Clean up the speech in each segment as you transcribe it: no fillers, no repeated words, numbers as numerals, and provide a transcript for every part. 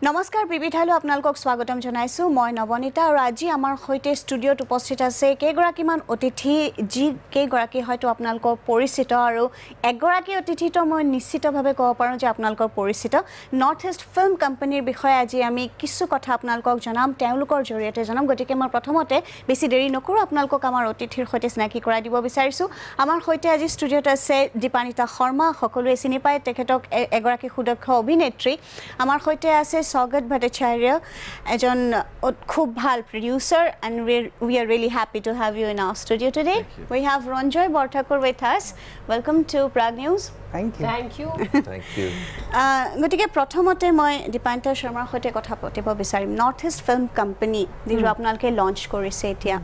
নমস্কাৰ বিবিধালো আপোনালোকক স্বাগতম জনাইছো মই নবনীতা আৰু আজি আমাৰ হৈতে ষ্টুডিওত উপস্থিত আছে কেইগৰাকীমান অতিথি যি কেইগৰাকী হয়তো আপোনালোকক পৰিচিত আৰু একগৰাকী অতিথি তো মই নিশ্চিতভাৱে ক'ব পাৰোঁ যে আপোনালোকক পৰিচিত নৰ্থ ইষ্ট ফিল্ম কোম্পানীৰ বিষয়ে আজি আমি কিছু কথা আপোনালোকক জনাম তেওঁলোকৰ জৰিয়তে জনাম গতিকে মই প্ৰথমতে বেছি দেৰি নকৰো আপোনালোকক আমাৰ অতিথিৰ হৈতে চিনাকি কৰাই দিব বিচাৰিছো আমাৰ হৈতে আজি ষ্টুডিওত আছে দীপানিতা শৰ্মা সকলোৱে চিনি পায় তেখেতক এগৰাকী সুদক্ষ অভিনেত্ৰী আমাৰ হৈতে আছে Sagat Bhattacharya, ejon khub bhal producer, and we are really happy to have you in our studio today. We have Ranjoy Borthakur with us. Welcome to Prague News. Thank you. Thank you. Thank you. Gotike prothomote moi Dipanta Sharmar hote kotha patibo bisarim. North East Film Company diru apnalke launch korise etia.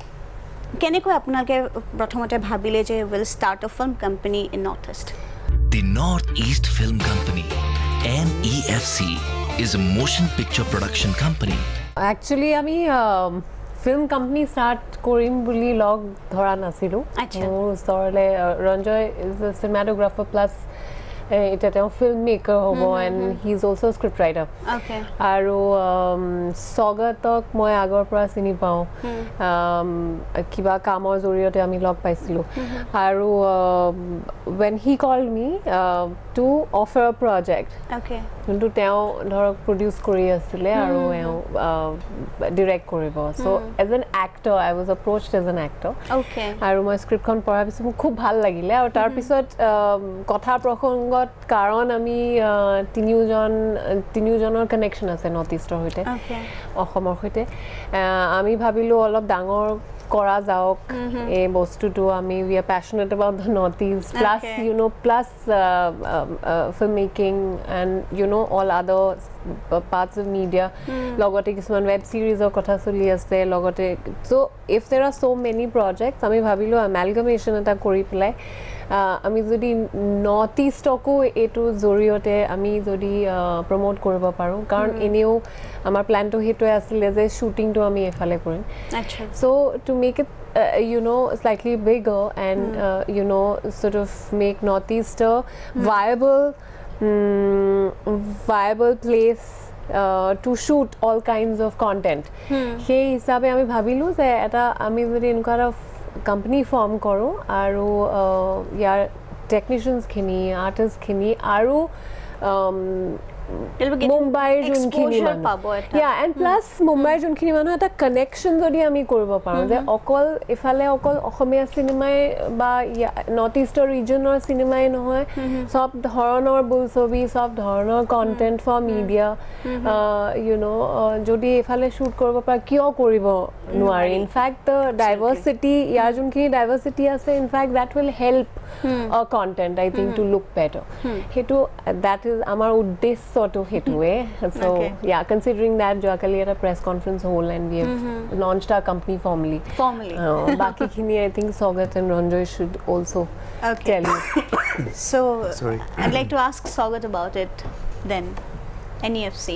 Keneko apnalke prothomote bhabile je will start a film company in North East. The North East Film Company, NEFC, is a motion picture production company. Actually, আমি film company start korim buli log dhora nasilu. Acha. Sorle Ranjoy is a cinematographer plus a filmmaker hobo and he's also a scriptwriter. Okay. Aru Sagatok moi agor pora chini pao. Kiba kamor joriote ami log paisilu. Aru when he called me to offer a project. Okay. কিন্তু তেওঁ ধৰক produce কৰি আছিল আৰু direct কৰিব so age N এক্টৰ I was এপ্ৰোচড age N এক্টৰ ওকে আৰু মই স্ক্ৰিপ্টখন পঢ়াৰ পিছত মোক খুব ভাল লাগিলে আৰু তাৰ পিছত কথা প্ৰসংগত কাৰণ আমি তিনিজনৰ কানেকশ্যন আছে নৰ্থ ইষ্টৰ হৈতে অসমৰ হৈতে আমি ভাবিলো অলপ ডাঙৰ করা যাওক এই বস্তুটো আমি we are passionate about the North East plus you know plus filmmaking and you know all other parts of media logote kisman web series or kotha choli ase logote so if there are so many projects ami bhabilo amalgamation eta kori pelai আমি যদি north ইষ্টকো এটো জৰিয়তে আমি যদি promote কৰিব পাৰো কাৰণ এনেও আমাৰ প্ল্যানটো হেতুৱে আছিল যে শুটিংটো আমি এফালে কৰিম আচ্ছা so to make it you know slightly bigger and you know sort of make Northeast a viable place to shoot all kinds of content সেই হিসাবে আমি ভাবিলো যে এটা আমি যদি এনেকুৱা company form koro aru yar technicians khini artists khini aru Mumbai junkhini yeah and plus Mumbai junkhini manu eta connection jodi ami koribo paro je okol efale okol Ohomia cinema ba North Eastern regional cinema nohoy sob dhoroner bulsobi sob dhoroner content for media you know jodi efale shoot koribo par kio koribo noari in fact the diversity yar junkhini diversity ase in fact that will help our content I think to look better hetu that is amar uddeshyo to hit way so yeah considering that joakali at a press conference hall and we have launched our company formally baki khini I think Sagat and Ranjoy should also tell you so sorry I'd like to ask Sagat about it then NEFC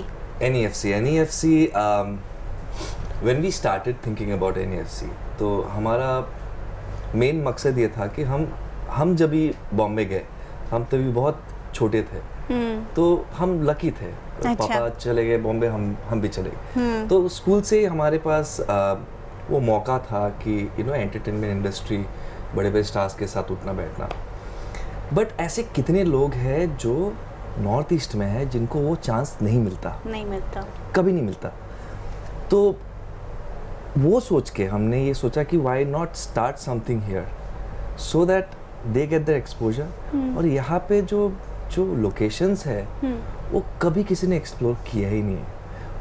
when we started thinking about NEFC तो हमारा main मकसद ये था कि हम जब भी बॉम्बे गए हम तभी बहुत छोटे थे तो हम लकी थे पापा चले गए बॉम्बे हम भी चले गए तो स्कूल से हमारे पास वो मौका था कि यू नो एंटरटेनमेंट इंडस्ट्री बड़े बड़े स्टार्स के साथ उठना बैठना बट ऐसे कितने लोग हैं जो नॉर्थ ईस्ट में है जिनको वो चांस नहीं मिलता कभी नहीं मिलता तो वो सोच के हमने ये सोचा कि why not start something here so that they get their exposure और यहाँ पे जो लोकेशंस है वो कभी किसी ने एक्सप्लोर किया ही नहीं है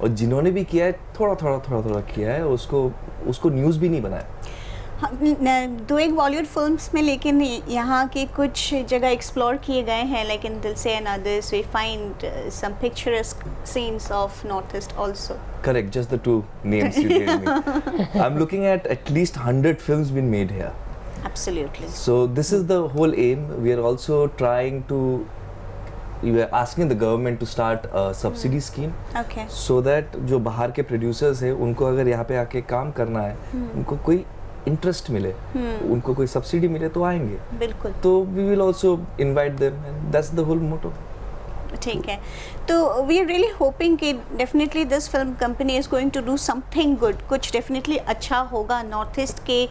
और जिन्होंने भी किया है थोड़ा किया है उसको न्यूज़ भी नहीं बनाया दो एक बॉलीवुड फिल्म्स में लेकिन यहाँ के कुछ जगह एक्सप्लोर किए गए हैं like in Dil Se and others we find some picturesque scenes of north east also correct just the two names you gave me I'm looking at least 100 films been made here absolutely so this is the whole aim we are also trying to we are asking the government to start a subsidy scheme okay so that जो बाहर के producers है उनको अगर यहाँ पे आके काम करना है उनको कोई इंटरेस्ट मिले उनको कोई सब्सिडी मिले तो आएंगे बिल्कुल तो we will also invite them and that's the whole motto ठीक है, तो वी आर रियली होपिंग कि definitely this film company is going to do something good, कुछ डेफिनेटली अच्छा होगा नॉर्थ ईस्ट के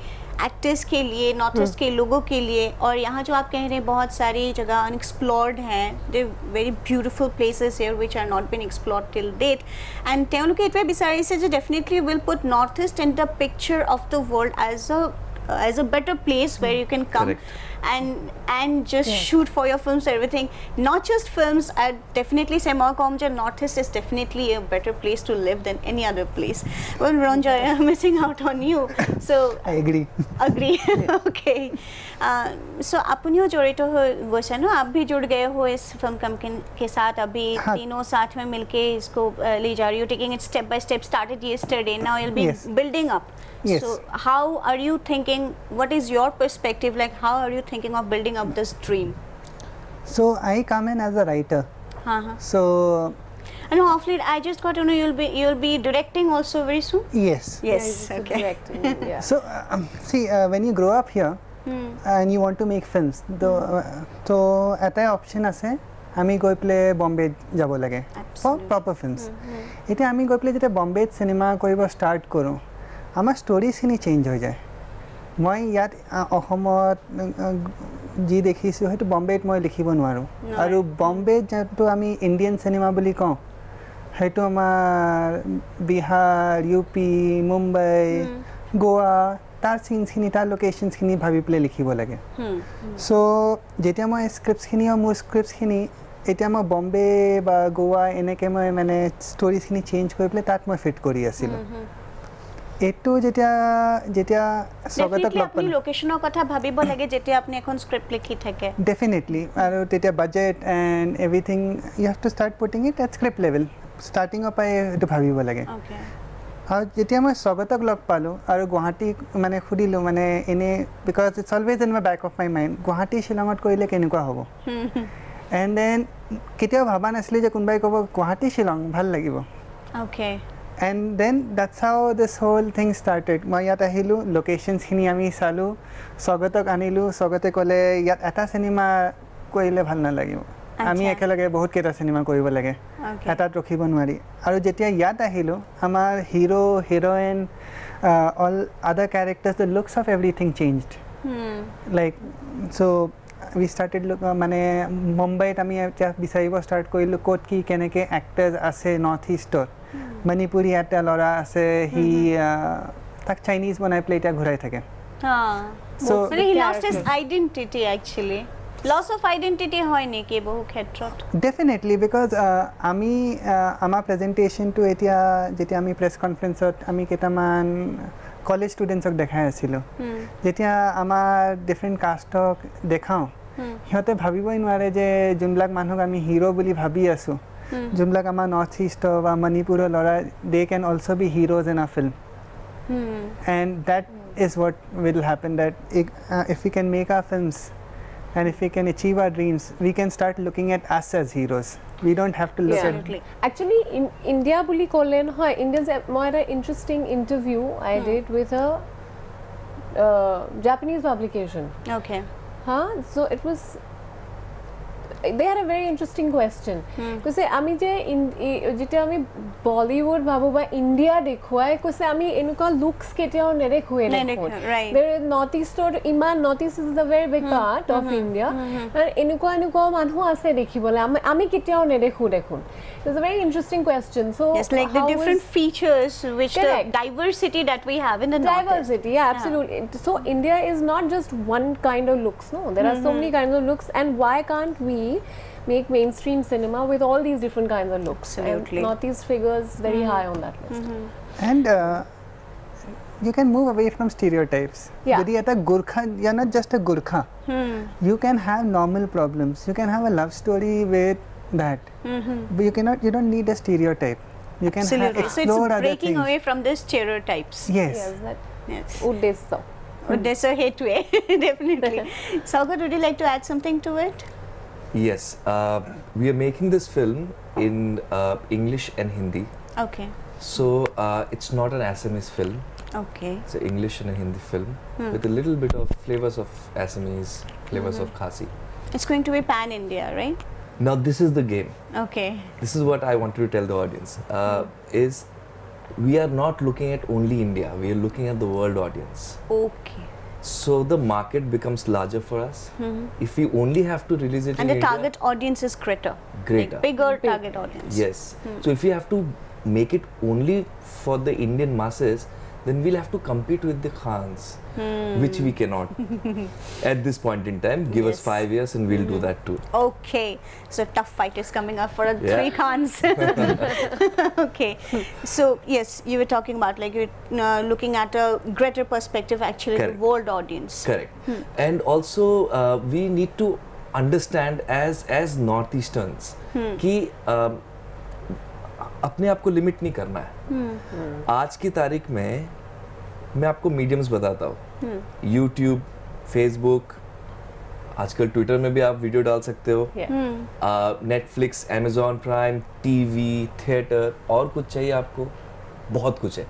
एक्टर्स के लिए, नॉर्थ ईस्ट के लोगों के लिए। और यहाँ जो आप कह रहे हैं बहुत सारी जगह अनएक्सप्लोर्ड हैं, they very beautiful places here which are not been explored till date, and তেওঁলোকে এইটোৱে বিচাৰিছে যে definitely will put North East in the picture of the world as a better place where you can come and just shoot for your films, everything, not just films. I definitely say more North East is definitely a better place to live than any other place. Well, Ronja, I'm missing out on you, so I agree. Okay, so अपनियों जोड़े तो वो है ना, आप भी जुड़ गए हो इस फिल्म कंपनी के साथ, अभी तीनों साथ में मिलके इसको ले जा रही हो, taking it step by step, started yesterday, now you'll be building up. Yes. So how are you thinking, what is your perspective, like how are you thinking of building up this dream? So I come in as a writer. So I know off lead, I just got to know you'll be directing also very soon. Yes. Okay. Yeah. So see, when you grow up here and you want to make films, so এটা option আছে আমি গৈ play Bombay যাব লাগে for proper films. এটা আমি গৈ play যেতিয়া বম্বে সিনেমা কৰিব স্টার্ট কৰোঁ, আমাৰ ষ্টৰিজখিনি চেঞ্জ হৈ যায়। মই ইয়াত অসমত যি দেখিছোঁ সেইটো বম্বেত মই লিখিব নোৱাৰোঁ, আৰু বম্বেত যিটো আমি ইণ্ডিয়ান চিনেমা বুলি কওঁ সেইটো আমাৰ বিহাৰ, ইউপি, মুম্বাই, গোৱা, তাৰ চিনখিনি, তাৰ লোকেশ্যনছখিনি ভাবি পেলাই লিখিব লাগে। চ' যেতিয়া মই স্ক্ৰিপ্টছখিনি মোৰ স্ক্ৰিপ্টছখিনি এতিয়া মই বম্বে বা গোৱা এনেকৈ মই মানে ষ্টৰিজখিনি চেঞ্জ কৰি পেলাই তাত মই ফিট কৰি আছিলোঁ। এইটো যেতিয়া স্বাগতক লগ পালোঁ, লোকেশ্যনৰ কথা ভাবিব লাগে যেতিয়া আপুনি এখন স্ক্ৰিপ্ট লিখি থাকে। ডেফিনেটলি, আৰু তেতিয়া budget and everything you have to start putting it at script level, ষ্টাৰ্টিঙৰ পৰাই এইটো ভাবিব লাগে। আৰু যেতিয়া মই স্বাগতক লগ পালোঁ আৰু গুৱাহাটীক মানে সুধিলোঁ, মানে এনেই because it's always in my back of my mind, Guwahati শ্বিলঙত কৰিলে কেনেকুৱা হ'ব। এণ্ড দেন কেতিয়াও ভবা নাছিলোঁ যে কোনোবাই ক'ব গুৱাহাটী শ্বিলং ভাল লাগিব। And then that's how this whole thing started. মই ইয়াত আহিলোঁ, লোকেশ্যনছখিনি আমি চালোঁ, স্বাগতক আনিলোঁ, স্বাগতে ক'লে ইয়াত এটা চিনেমা কৰিলে ভাল নালাগিব, আমি একেলগে বহুত কেইটা চিনেমা কৰিব লাগে, এটাত ৰখিব নোৱাৰি। আৰু যেতিয়া ইয়াত আহিলোঁ, আমাৰ হিৰো, হিৰইন, অল আদাৰ characters, the looks of everything changed. Like চ' উই ষ্টাৰ্টেড মানে মুম্বাইত আমি এতিয়া বিচাৰিব ষ্টাৰ্ট কৰিলোঁ ক'ত কি কেনেকৈ এক্টাৰ্ছ আছে নৰ্থ ইষ্টত। মণিপুৰী এটা ল'ৰা আছে, সি তাক চাইনিজ বনাই পেলাই এতিয়া ঘূৰাই থাকে। So he lost his identity actually. Loss of identity হয় নেকি বহু ক্ষেত্ৰত? Definitely, because আমি আমাৰ প্ৰেজেণ্টেশ্যনটো এতিয়া যেতিয়া আমি প্ৰেছ কনফাৰেন্সত আমি কেইটামান কলেজ ষ্টুডেণ্টছক দেখাই আছিলোঁ, যেতিয়া আমাৰ ডিফাৰেণ্ট কাষ্টক দেখাওঁ, সিহঁতে ভাবিবই নোৱাৰে যে যোনবিলাক মানুহক আমি হিৰো বুলি ভাবি আছোঁ, যোনবিলাক আমাৰ নৰ্থ ইষ্টৰ বা মণিপুৰৰ ল'ৰা, they can also' be heroes in a film. And that is what will happen, that if we can make our films and if we can achieve our dreams, we can start looking at us as heroes. We don't have to look at actually in India bully kolen hoy Indians more interesting interview I did with a Japanese publication. So it was, they had a very interesting question because ami je jete ami Bollywood bhabu ba India dekhoy because ami enuka looks ketao nedekhoi there is north east or iman north east is a very big part of India and enuka manhu ase dekhibole ami ketao nedekhu dekhun. It's a very interesting question. So yes, like the different features which the diversity that we have in the diversity, yeah, absolutely. So India is not just one kind of looks, no, there are so many kinds of looks, and why can't we make mainstream cinema with all these different kinds of looks? Absolutely. Northeast figures very high on that list. And you can move away from stereotypes. Jadi ata Gurkha, you're not just a Gurkha. You can have normal problems, you can have a love story with that, but you don't need a stereotype. You can explore other things. So it's breaking away from the stereotypes. Yes. Uddesha Hetwe, definitely. Saugat, would you like to add something to it? Yes, we are making this film in English and Hindi. Okay. So it's not an Assamese film. Okay. It's an English and a Hindi film with a little bit of flavors of Assamese, flavors of Khasi. It's going to be pan-India, right? Now this is the game. Okay. This is what I wanted to tell the audience. Is we are not looking at only India. We are looking at the world audience. Okay. So the market becomes larger for us. If we only have to release it And in the India, target audience is greater. Greater. Like bigger target audience. Yes. So if we have to make it only for the Indian masses, then we'll have to compete with the Khans, which we cannot at this point in time. Give us 5 years and we'll do that too. Okay, so tough fight is coming up for 3 Khans. Okay, so yes, you were talking about like you're looking at a greater perspective, actually. Correct. The world audience. Correct. And also we need to understand as Northeasterns कि अपने आप को limit नहीं करना है. आज की तारीख में मैं आपको मीडियम्स बताता हूँ. यूट्यूब, फेसबुक, आजकल ट्विटर में भी आप वीडियो डाल सकते हो. Netflix, Amazon prime, TV, theatre, और कुछ चाहिए आपको? बहुत कुछ है.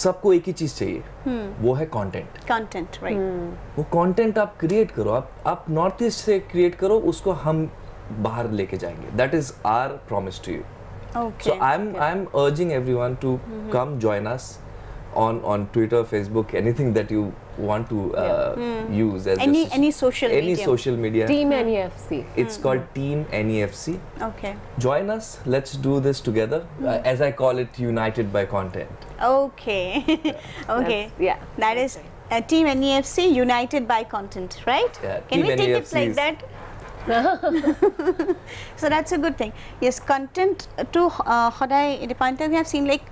सबको एक ही चीज चाहिए, वो है कंटेंट. Content, right. वो कंटेंट आप क्रिएट करो. आप नॉर्थ ईस्ट से क्रिएट करो, उसको हम बाहर लेके जाएंगे. That is our promise to you. Okay. So I'm urging everyone to come join us on Twitter, Facebook, anything that you want to use as Any social any medium. social media. Team NEFC. It's called Team NEFC. Okay. Join us. Let's do this together. As I call it, united by content. Okay. Okay. Yeah. That is Team NEFC united by content, right? Yeah, Can Team we take NEFC it like is- that? So that's a good thing. Yes, content to Hodai, the point that we have seen, like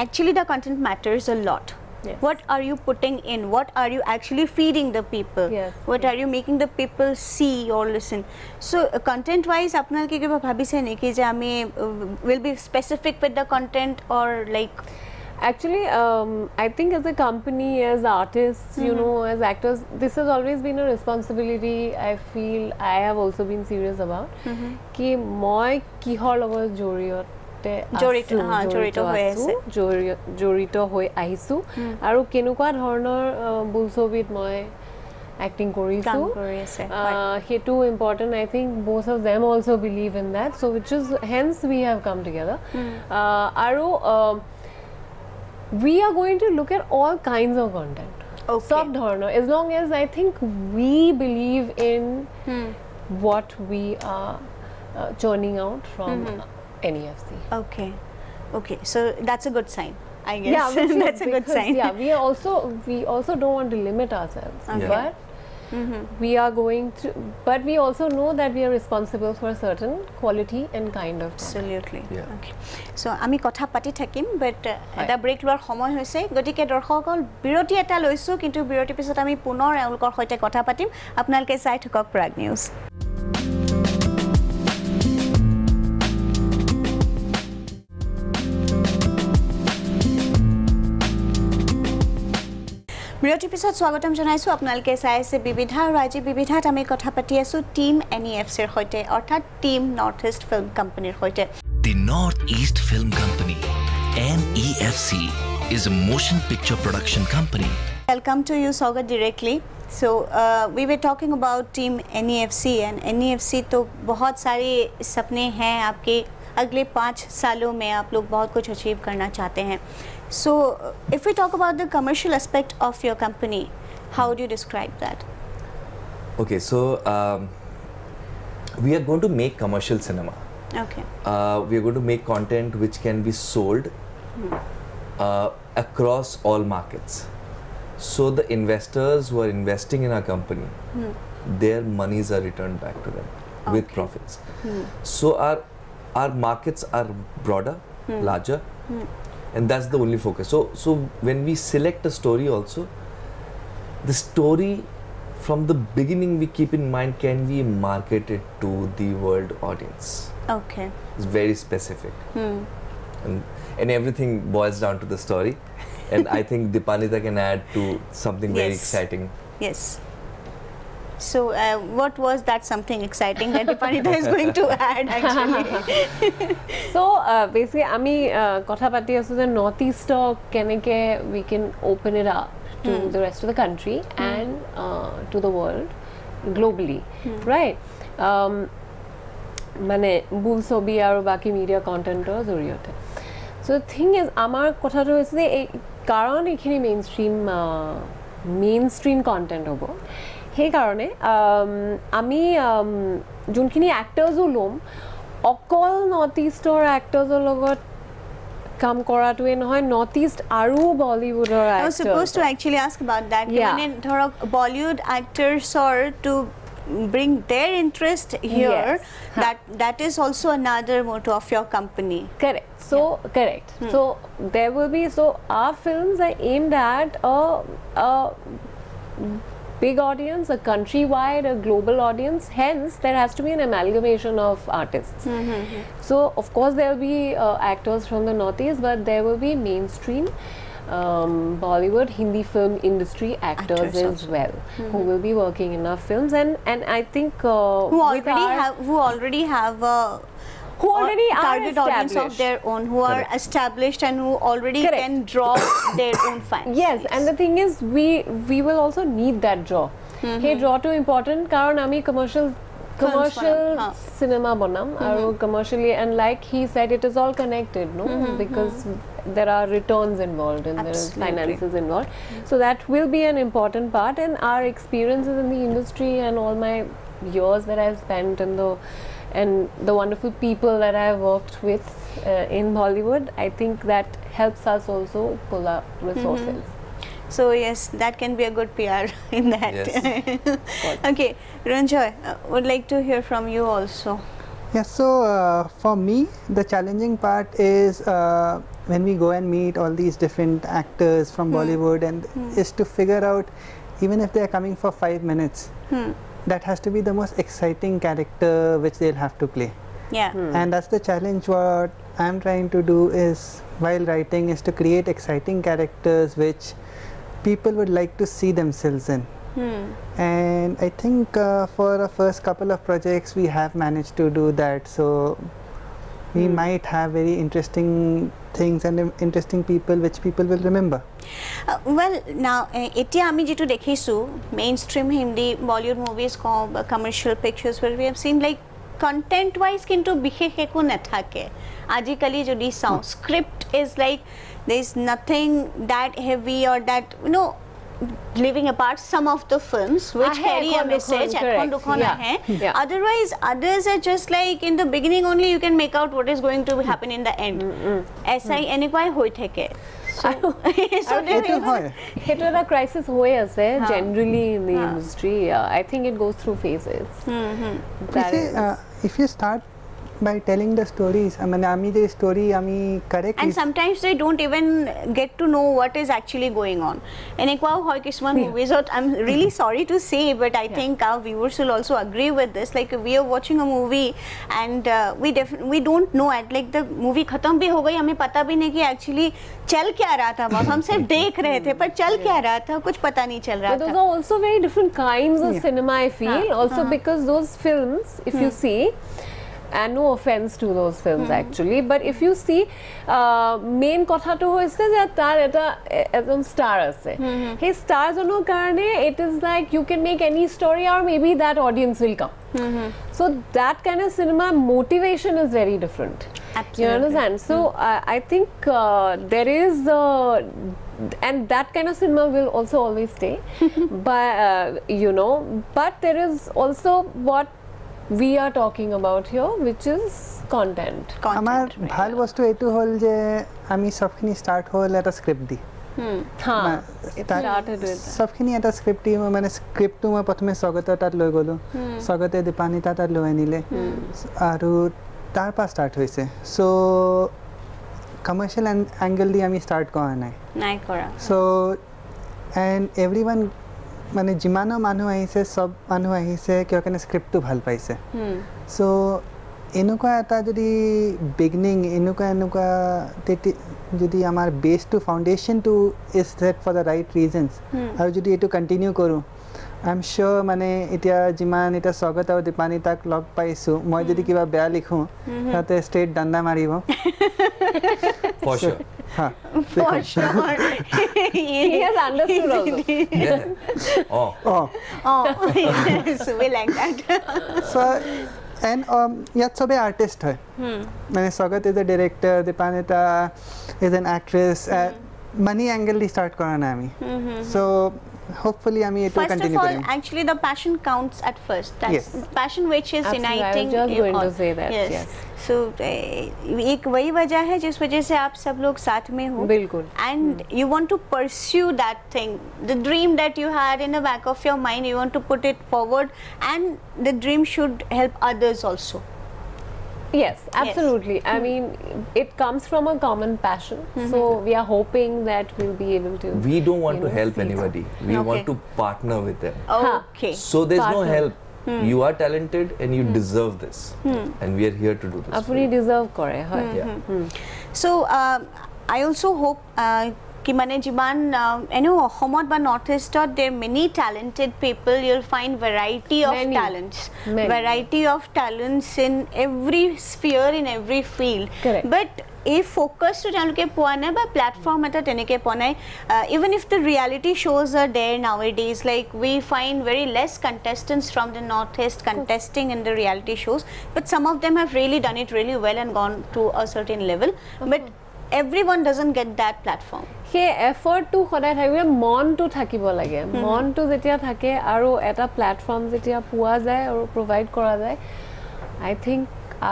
actually the content matters a lot. Yes. What are you putting in? What are you actually feeding the people? Yes. What are you making the people see or listen? So content wise, apnal ki kiba bhabi se nahi ki je ami will be specific with the content or like. Actually, I think as a company, as artists, you know, as actors, this has always been a responsibility. I feel I have also been serious about. कि मैं किहर লগত জড়িত হৈ আহিছো আৰু কেনেকুৱা ধৰণৰ বোলছবিত মই acting কৰিছো হেতু important. I think both of them also believe in that, so which is hence we have come together. আৰু we are going to look at all kinds of content. Sab dhorno, as long as I think we believe in what we are churning out from NEFC. Okay, okay, so that's a good sign, I guess. Yeah, that's a good sign. Yeah, we also don't want to limit ourselves, but we are going to, but we also know that we are responsible for a certain quality and kind of content. Absolutely. Yeah. Okay. So আমি কথা পাতি থাকিম, but এটা break লোৱাৰ সময় হৈছে, গতিকে দৰ্শকসকল বিৰতি এটা লৈছো, কিন্তু বিৰতিৰ পিছত আমি পুনৰ এওঁলোকৰ সৈতে কথা পাতিম. আপোনালোকে চাই থাকক প্ৰাগ নিউজ. বিৰতিৰ পিছত স্বাগতম জনাইছো. আপোনালোকে চাই আছে বিবিধা, আৰু আজি বিবিধাত আমি কথা পাতি আছো টিম NEFCৰ সৈতে, অৰ্থাৎ টিম নৰ্থ ইষ্ট ফিল্ম কোম্পানীৰ সৈতে. The North East Film Company, NEFC, is a motion picture production company. Welcome to you, Saugat, directly. So we were talking about Team NEFC, and NEFC तो बहुत सारे सपने हैं आपके. अगले 5 सालों में आप लोग बहुत कुछ अचीव करना चाहते हैं. So if we talk about the commercial aspect of your company, how would you describe that? Okay, so we are going to make commercial cinema. Okay. We are going to make content which can be sold across all markets. So the investors who are investing in our company, their monies are returned back to them with profits. So our markets are broader, larger, and that's the only focus. So when we select a story also, the story from the beginning we keep in mind, can we market it to the world audience? Okay. It's very specific. And everything boils down to the story. And I think Dipanita can add to something very exciting. Yes. So what was that something exciting that Dipanita is going to add actually? So basically আমি কথা পাতি আছো যে north stock কেনেকে we can open it up to the rest of the country and to the world globally, right? মানে বুল ছবি আৰু বাকি মিডিয়া কন্টেন্টৰ জৰিয়তে সো দ্য থিং ইজ আমাৰ কথাটো হৈছে যে এই কাৰণ এইখিনি মেইন ষ্ট্ৰীম কন্টেন্ট হ'ব সেইকাৰণে আমি যোনখিনি এক্টৰ্ছো ল'ম অকল নৰ্থ ইষ্টৰ এক্টৰ্ছৰ লগত কাম কৰাটোৱে নহয় নৰ্থ ইষ্ট আৰু বলিউডৰ I was supposed to actually ask about that. মানে ধৰক Bollywood actors or to bring their interest here, that is also another motto of your company. Correct. So correct. So there will be our films are aimed at a big audience, a countrywide, a global audience. Hence, there has to be an amalgamation of artists. So, of course, there will be actors from the Northeast, but there will be mainstream Bollywood, Hindi film industry actors as well, who will be working in our films, and I think who already have who already are target audience of their own, who are established and who already can draw their own fans. Yes, and the thing is, we will also need that draw. Hey, draw too important. Karon ami commercial cinema banam, aru commercially, and like he said, it is all connected, no? Because there are returns involved and there is finances involved. So that will be an important part, and our experiences in the industry and all my years that I've spent in the wonderful people that I've worked with in Bollywood, I think that helps us also pull up resources. So yes, that can be a good PR in that. Yes. Okay, Ranjoy, would like to hear from you also. Yeah, so for me, the challenging part is when we go and meet all these different actors from Bollywood, and is to figure out, even if they are coming for 5 minutes, that has to be the most exciting character which they'll have to play. Yeah. And that's the challenge. What I'm trying to do is, while writing, is to create exciting characters which people would like to see themselves in. And I think for the first couple of projects we have managed to do that, so we might have very interesting things and interesting people which people will remember. Well, now etia ami jetu dekhisu mainstream Hindi Bollywood movies ko commercial pictures where we have seen like content wise kintu bikhesh eko nathake ajikali jodi sound script is like there is nothing that heavy or that leaving apart some of the films which carry a message. Otherwise, others are just like in the beginning only you can make out what is going to happen in the end. SI enquai hoi thake. So it's a crisis hoye ase generally in the industry. I think it goes through phases. If you start by telling the stories, I mean, ami the story ami correct, and sometimes they don't even get to know what is actually going on. And ekwa hoy kisman movies, I'm really sorry to say, but I think our viewers will also agree with this. Like we are watching a movie and we don't know at like the movie khatam bhi ho gayi, hame pata bhi nahi ki actually chal kya raha tha, bahut hum sirf dekh rahe the, par chal kya raha tha kuch pata nahi chal raha tha. But those are also very different kinds of cinema, I feel. Also because those films, if you see, and no offense to those films actually, but if you see main kotha to hoise je tar eta ekdom star ase, he stars onor karone it is like you can make any story or maybe that audience will come. So that kind of cinema motivation is very different. Absolutely. You understand? So I think there is and that kind of cinema will also always stay but but there is also what we are talking about here, which is content. Amar bhal bostu etu hol je ami sobkhini start hol eta script di. It started with sobkhini eta script di mane script tu ma prothome swagata tat loi golu, swagate Deepanita tat loi anile aru tar pa start hoise. So commercial angle di ami start kora nai kora. So and everyone মানে যিমানো মানুহ আহিছে সব মানুহ আহিছে কিয় কাৰণে স্ক্ৰিপ্টটো ভাল পাইছে সো এনেকুৱা এটা যদি বিগিনিং এনেকুৱা যদি আমাৰ বেছটো ফাউণ্ডেশ্যনটো is set for the right reasons আৰু যদি এইটো কণ্টিনিউ কৰোঁ আই এম চিয়'ৰ মানে এতিয়া যিমান এতিয়া স্বাগত আৰু দীপানিতাক লগ পাইছোঁ মই যদি কিবা বেয়া লিখোঁ তাতে ষ্ট্ৰেইট ডাণ্ডা মাৰিব For sure. For sure. He has understood also. Yeah. Yes, we like that. So And ইয়াত সবে আর্টিস্ট হয় মানে স্বাগত is a director, Dipanita is an actress, money angle the start করা না আমি। সো hopefully আমি এটা কন্টিনিউ করি। First of all, actually the passion counts at first. That's Yes. passion which is Absolutely, uniting. I was just going to say that, yes. So एक वही वजह है जिस वजह से आप सब लोग साथ में हो। बिल्कुल। And you want to pursue that thing, the dream that you had in the back of your mind, you want to put it forward, and the dream should help others also. Yes, absolutely. I mean, it comes from a common passion. So we are hoping that we'll be able to. We don't want to help see anybody. We Okay. want to partner with them. Okay. So there's no Partner. help. You are talented and you deserve this. And we are here to do this. for apuni you. deserve kore hoy. Yeah. So I also hope कि माने जिमान অসমত বা north ইষ্টত there are many talented people. You'll find variety of Many. talents, Many. variety of talents in every sphere, in every field. Correct. But এই ফ'কাছটো তেওঁলোকে পোৱা নাই বা প্লেটফৰ্ম এটা তেনেকৈ পোৱা নাই। ইভেন ইফ দ্য ৰিয়েলিটি শ্ব'জ are there nowadays, like we find very less contestants from the North East contesting in the reality শ্ব'জ, but some of them have really done it really well and gone to a certain level, but everyone doesn't get that platform. সেই এফৰ্টটো সদায় থাকিলে মনটো থাকিব লাগে। মনটো যেতিয়া থাকে আৰু এটা প্লেটফৰ্ম যেতিয়া পোৱা যায় আৰু প্ৰভাইড কৰা যায়, আই থিংক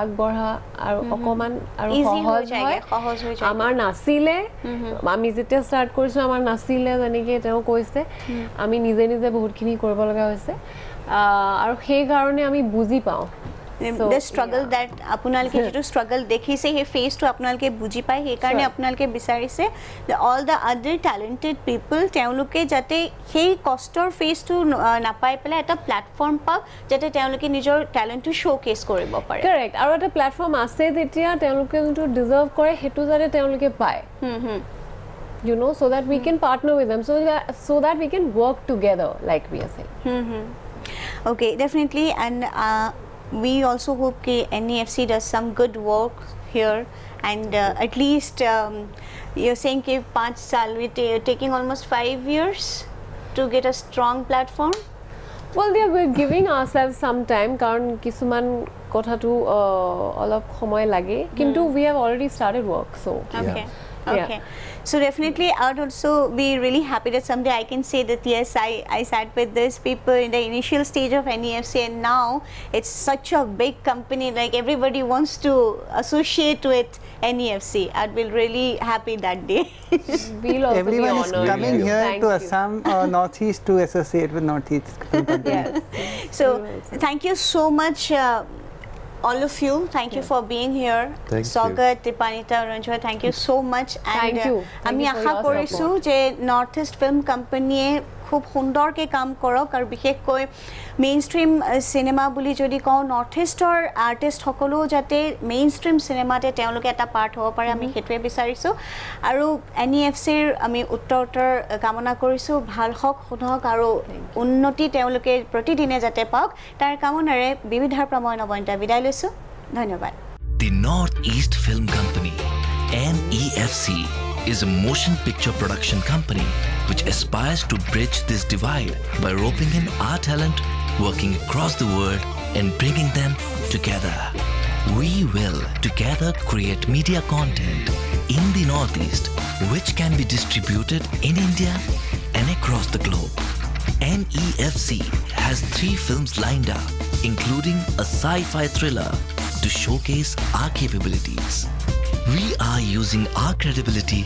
আগবঢ়া আৰু অকণমান আৰু Easy হৈ সহজ যায়গে, হয়। সহজ হৈ যায়। আমাৰ নাছিলে, আমি যেতিয়া ষ্টাৰ্ট কৰিছোঁ আমাৰ নাছিলে, যেনেকৈ তেওঁ কৈছে, আমি নিজে নিজে বহুতখিনি কৰিব লগা হৈছে আৰু সেইকাৰণে আমি বুজি পাওঁ। The struggle that আপোনালোকে যিটো struggle দেখিছে, সেই ফেজটো আপোনালোকে বুজি পায়, সেইকাৰণে আপোনালোকে বিচাৰিছে all the other talented people তেওঁলোকে যাতে সেই কষ্টৰ ফেজটো নাপাই পেলাই এটা প্লেটফৰ্ম পাওক, যাতে তেওঁলোকে নিজৰ টেলেণ্টটো শ্ব'কেছ কৰিব পাৰে। কাৰেক্ট। আৰু এটা প্লেটফৰ্ম আছে যেতিয়া তেওঁলোকে যোনটো ডিজাৰ্ভ কৰে সেইটো যাতে তেওঁলোকে পায়, you know, so that we can partner with them, so that we can work together, like we are saying. Okay, definitely. And we also hope that NEFC does some good work here, and at least you're saying that 5 saal, we're taking almost 5 years to get a strong platform. Well, yeah, we're giving ourselves some time karon kisuman kotha to olop somoy lage, kintu we have already started work, so Okay. Yeah. Okay. So definitely I would also be really happy that someday I can say that yes, I sat with these people in the initial stage of NEFC, and now it's such a big company, like everybody wants to associate with NEFC. I'd be really happy that day. we'll also Everyone be is honored. coming here Thank to you. Assam or Northeast to associate with Northeast Film Company. Yes. So thank you so much, all of you. Thank you for being here. Thank you. Sagat, Dipanita, Ranjit, thank you so much. Thank you. Thank আমি you for Asha your কৰিছোঁ যে north east film কোম্পানীয়ে খুব সুন্দৰকৈ কাম কৰক, আৰু বিশেষকৈ main stream cinema বুলি যদি কওঁ, নৰ্থ ইষ্টৰ আৰ্টিষ্টসকলেও যাতে মেইন ষ্ট্ৰীম চিনেমাতে তেওঁলোকে এটা পাৰ্ট হ'ব পাৰে, আমি সেইটোৱে বিচাৰিছোঁ। আৰু NEFCৰ আমি উত্তৰ কামনা কৰিছোঁ, ভাল হওক, শুধক আৰু উন্নতি তেওঁলোকে প্ৰতিদিনে যাতে পাওক, তাৰ কামনাৰে বিবিধাৰ পৰা মই নৱনীতা বিদায় লৈছোঁ। ধন্যবাদ। The Northeast Film Company, NEFC, is a motion picture production company which aspires to bridge this divide by roping in our talent, working across the world, and bringing them together. We will together create media content in the Northeast which can be distributed in India and across the globe. NEFC has 3 films lined up, including a sci-fi thriller to showcase our capabilities. We are using our credibility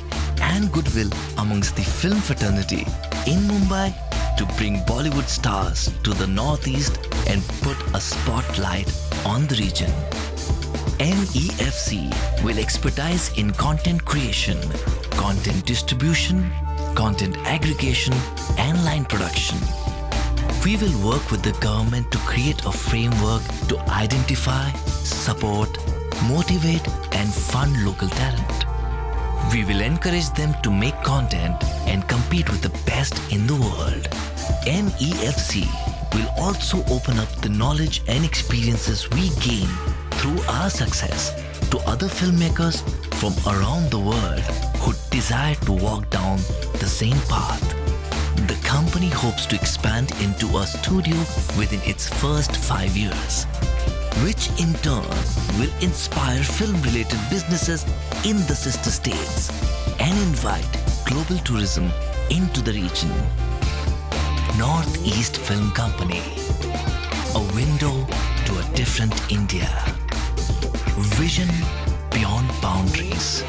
and goodwill amongst the film fraternity in Mumbai to bring Bollywood stars to the Northeast and put a spotlight on the region. NEFC will expertise in content creation, content distribution, content aggregation, and line production. We will work with the government to create a framework to identify, support, motivate, and fund local talent. We will encourage them to make content and compete with the best in the world. NEFC will also open up the knowledge and experiences we gain through our success to other filmmakers from around the world who desire to walk down the same path. The company hopes to expand into a studio within its first 5 years. which in turn will inspire film-related businesses in the sister states and invite global tourism into the region. Northeast Film Company, a window to a different India. Vision beyond boundaries.